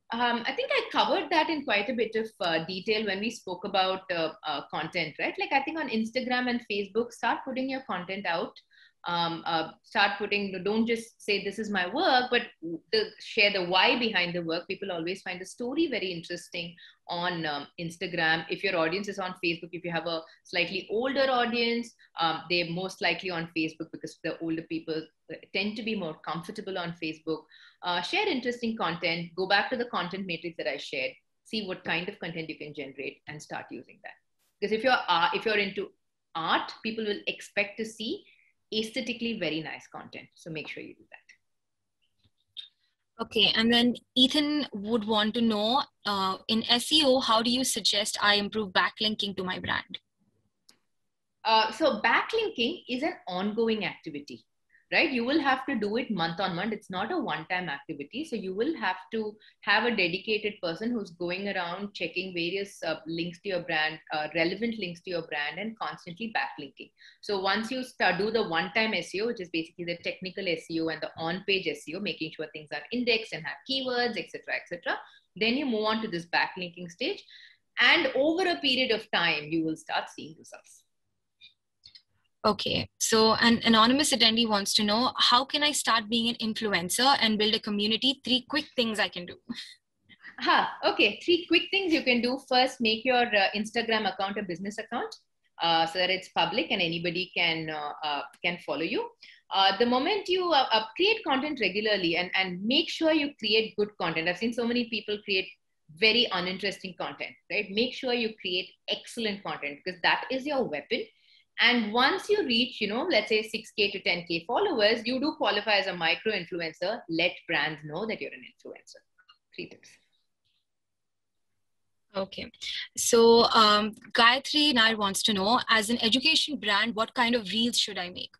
I think I covered that in quite a bit of detail when we spoke about content, right? Like I think on Instagram and Facebook, start putting your content out. Don't just say this is my work, but share the why behind the work. People always find the story very interesting on Instagram. If your audience is on Facebook, if you have a slightly older audience, they're most likely on Facebook because the older people tend to be more comfortable on Facebook. Share interesting content, go back to the content matrix that I shared, see what kind of content you can generate and start using that. Because if you're into art, people will expect to see aesthetically very nice content. So make sure you do that. Okay, and then Ethan would want to know, in SEO, how do you suggest I improve backlinking to my brand? So backlinking is an ongoing activity, right? You will have to do it month on month. It's not a one-time activity. So you will have to have a dedicated person who's going around checking various links to your brand, relevant links to your brand, and constantly backlinking. So once you do the one-time SEO, which is basically the technical SEO and the on-page SEO, making sure things are indexed and have keywords, etc., then you move on to this backlinking stage. And over a period of time, you will start seeing results. Okay, so an anonymous attendee wants to know, how can I start being an influencer and build a community? 3 quick things I can do. Okay, 3 quick things you can do. First, make your Instagram account a business account so that it's public and anybody can follow you. The moment you create content regularly and make sure you create good content. I've seen so many people create very uninteresting content, right? Make sure you create excellent content because that is your weapon. And once you reach, let's say 6K to 10K followers, you do qualify as a micro influencer. Let brands know that you're an influencer. 3 tips. Okay. So Gayatri Nair wants to know, as an education brand, what kind of reels should I make?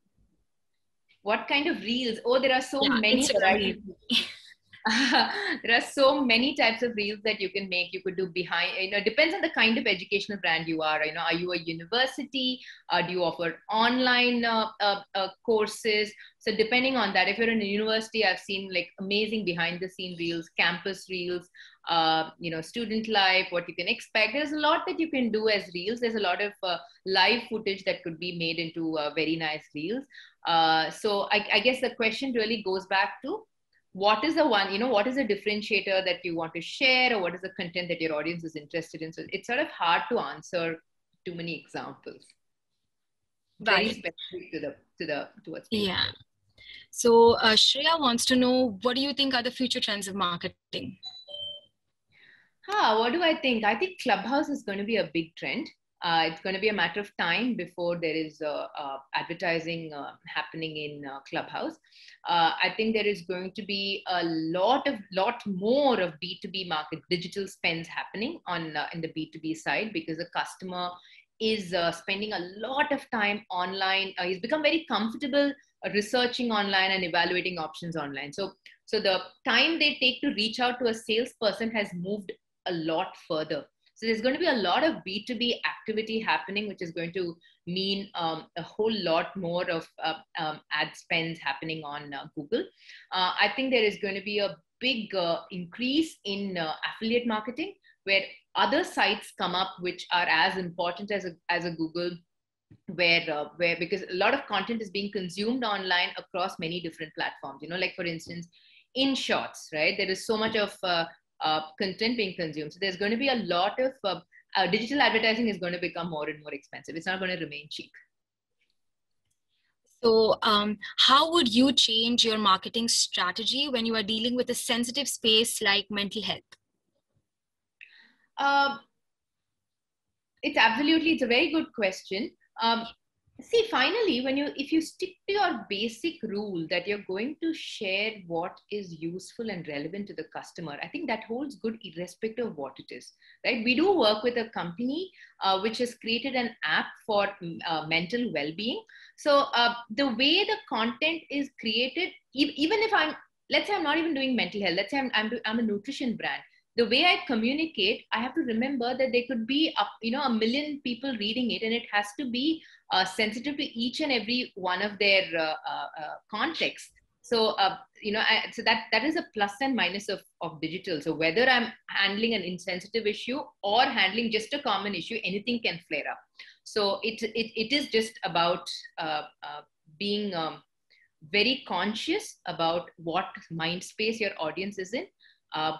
What kind of reels? Oh, there are so many varieties. There are so many types of reels that you can make. You could do behind, it depends on the kind of educational brand you are. Are you a university? Do you offer online courses? So depending on that, if you're in a university, I've seen like amazing behind the scene reels, campus reels, student life, what you can expect. There's a lot that you can do as reels. There's a lot of live footage that could be made into very nice reels. So I guess the question really goes back to, what is the one, what is the differentiator that you want to share, or what is the content that your audience is interested in? So it's sort of hard to answer too many examples. Very specific towards people. Yeah. So Shreya wants to know, what do you think are the future trends of marketing? What do I think? I think Clubhouse is going to be a big trend. It's going to be a matter of time before there is advertising happening in Clubhouse. I think there is going to be a lot more of B2B market digital spends happening on in the B2B side, because the customer is spending a lot of time online. He's become very comfortable researching online and evaluating options online. So the time they take to reach out to a salesperson has moved a lot further. So there's going to be a lot of B2B activity happening, which is going to mean a whole lot more of ad spends happening on Google. I think there is going to be a big increase in affiliate marketing, where other sites come up which are as important as a Google, where because a lot of content is being consumed online across many different platforms. Like for instance, in Shorts, right? There is so much of content being consumed. So there's going to be a lot of digital advertising is going to become more and more expensive. It's not going to remain cheap. So how would you change your marketing strategy when you are dealing with a sensitive space like mental health? It's a very good question. See, finally, if you stick to your basic rule that you're going to share what is useful and relevant to the customer, I think that holds good irrespective of what it is, right? We do work with a company which has created an app for mental well-being. So the way the content is created, even if let's say I'm not even doing mental health, let's say I'm a nutrition brand. The way I communicate, I have to remember that there could be a million people reading it, and it has to be sensitive to each and every one of their context. So so that is a plus and minus of digital. So whether I'm handling an insensitive issue or handling just a common issue, anything can flare up. So it is just about being very conscious about what mind space your audience is in.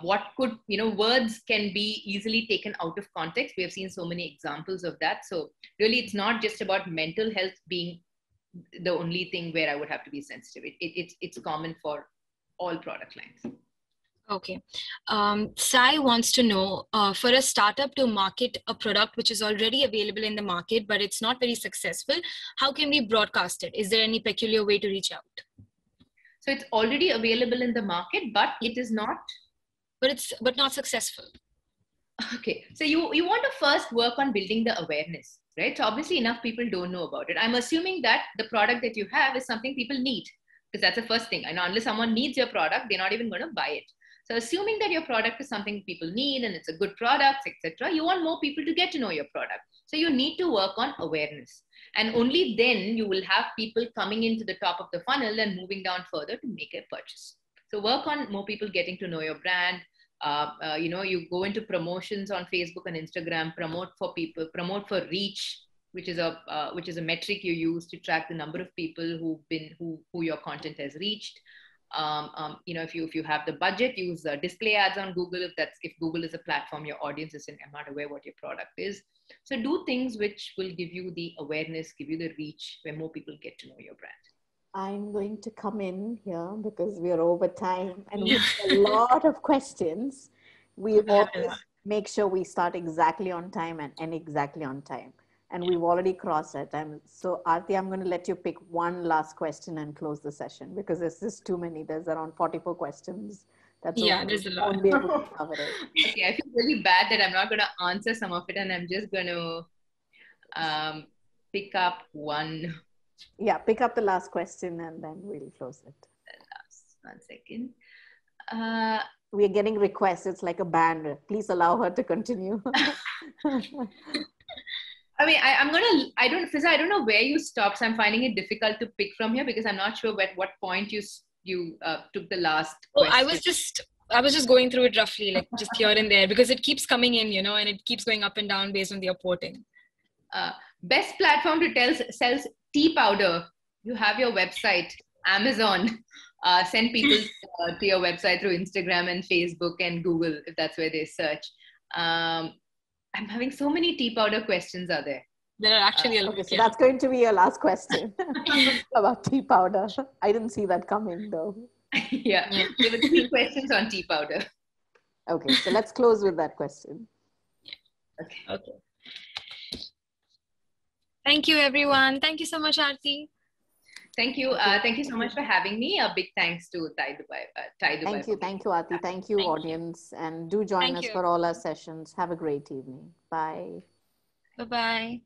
What could, words can be easily taken out of context. We have seen so many examples of that. So really, it's not just about mental health being the only thing where I would have to be sensitive. It's common for all product lines. Okay. Sai wants to know, for a startup to market a product which is already available in the market, but it's not very successful, how can we broadcast it? Is there any peculiar way to reach out? So it's already available in the market, but it is not... But not successful. Okay, so you want to first work on building the awareness, right? So obviously enough people don't know about it. I'm assuming that the product that you have is something people need, because that's the first thing. And unless someone needs your product, they're not even going to buy it. So assuming that your product is something people need and it's a good product, etc., you want more people to get to know your product. So you need to work on awareness. And only then you will have people coming into the top of the funnel and moving down further to make a purchase. So work on more people getting to know your brand. You go into promotions on Facebook and Instagram, promote for reach, which is a metric you use to track the number of people who your content has reached. If you have the budget, use display ads on Google. If Google is a platform your audience is in, I'm not aware what your product is. So do things which will give you the awareness, give you the reach, where more people get to know your brand. I'm going to come in here because we are over time and we have a lot of questions. We always make sure we start exactly on time and end exactly on time. And we've already crossed that time. So Aarti, I'm going to let you pick one last question and close the session because there's just too many. There's around 44 questions. There's a lot. Won't be able to cover it. Okay, I feel really bad that I'm not going to answer some of it and I'm just going to pick up one. Yeah, pick up the last question and then we'll close it. One second. We are getting requests. It's like a band. Please allow her to continue. I mean, I don't know where you stopped. So I'm finding it difficult to pick from here because I'm not sure at what point you took the last question. I was just going through it roughly, like just here and there, because it keeps coming in, and it keeps going up and down based on the reporting. Best platform to sell tea powder. You have your website, Amazon. Send people to your website through Instagram and Facebook and Google, if that's where they search. I'm having so many tea powder questions are there. There are actually a lot. Okay, so that's going to be your last question about tea powder. I didn't see that coming though. Yeah, there were 3 questions on tea powder. Okay, so let's close with that question. Okay. Thank you, everyone. Thank you so much, Aarti. Thank you. Thank you so much for having me. A big thanks to TiE Dubai. Thank you, Aarti. Thank you, audience. And do join us for all our sessions. Have a great evening. Bye. Bye-bye.